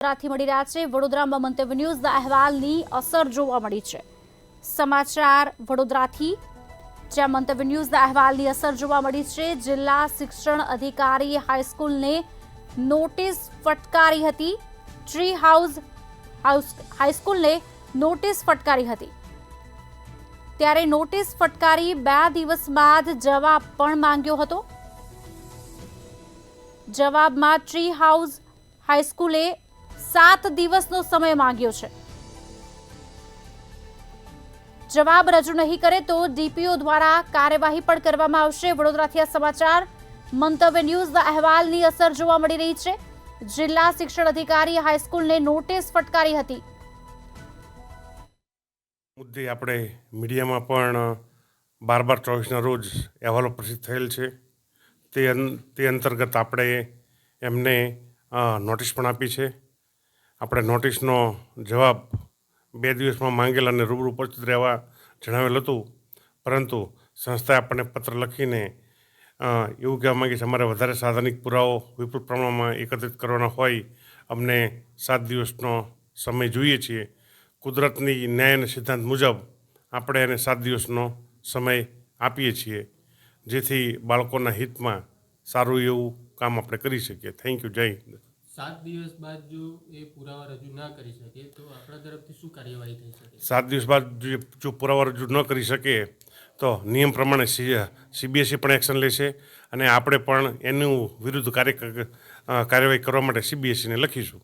વડોદરાથી મળી રહ્યા છે। વડોદરામાં મંતવ્ય ન્યૂઝના અહેવાલની અસર જોવા મળી છે। સમાચાર વડોદરાથી, જ્યાં મંતવ્ય ન્યૂઝના અહેવાલની અસર જોવા મળી છે। જિલ્લા શિક્ષણ અધિકારી હાઈસ્કૂલને નોટિસ ફટકારી હતી। ટ્રી હાઉસ હાઈસ્કૂલને નોટિસ ફટકારી હતી, ત્યારે નોટિસ ફટકારી 2 દિવસ બાદ જવાબ પણ માંગ્યો હતો। જવાબમાં ટ્રી હાઉસ હાઈસ્કૂલે 7 દિવસનો સમય માંગ્યો છે। જવાબ રજૂ નહીં કરે તો ડીપીઓ દ્વારા કાર્યવાહી પણ કરવામાં આવશે। વડોદરાથી આ સમાચાર મંતવ્ય ન્યૂઝના અહેવાલની અસર જોવા મળી રહી છે। જિલ્લા શિક્ષણ અધિકારી હાઈસ્કૂલને નોટિસ ફટકારી હતી। મુદ્દે આપણે મીડિયામાં પણ 12/24ના રોજ અહેવાલો પ્રસિદ્ધ થયેલ છે। તે અંતર્ગત આપણે એમને નોટિસ પણ આપી છે। આપણે નોટિસનો જવાબ 2 દિવસમાં માંગેલ અને રૂબરૂ ઉપસ્થિત રહેવા જણાવેલ હતું, પરંતુ સંસ્થાએ આપણને પત્ર લખીને એવું કહેવા માંગે છે અમારે વધારે સાધનિક પુરાવો વિપુલ પ્રમાણમાં એકત્રિત કરવાના હોય, અમને 7 દિવસનો સમય જોઈએ છીએ। કુદરતની ન્યાય અને સિદ્ધાંત મુજબ આપણે એને 7 દિવસનો સમય આપીએ છીએ, જેથી બાળકોના હિતમાં સારું એવું કામ આપણે કરી શકીએ। Thank you. જય હિન્દ। 7 દિવસ બાદ જો એ પુરાવા રજૂ ના કરી શકે તો આપણા તરફથી શું કાર્યવાહી થઈ શકે? 7 દિવસ બાદ જો પુરાવા રજૂ ન કરી શકે તો નિયમ પ્રમાણે CBSE પણ એક્શન લેશે અને આપણે પણ એનું વિરુદ્ધ કાર્યવાહી કરવા માટે CBSEને લખીશું।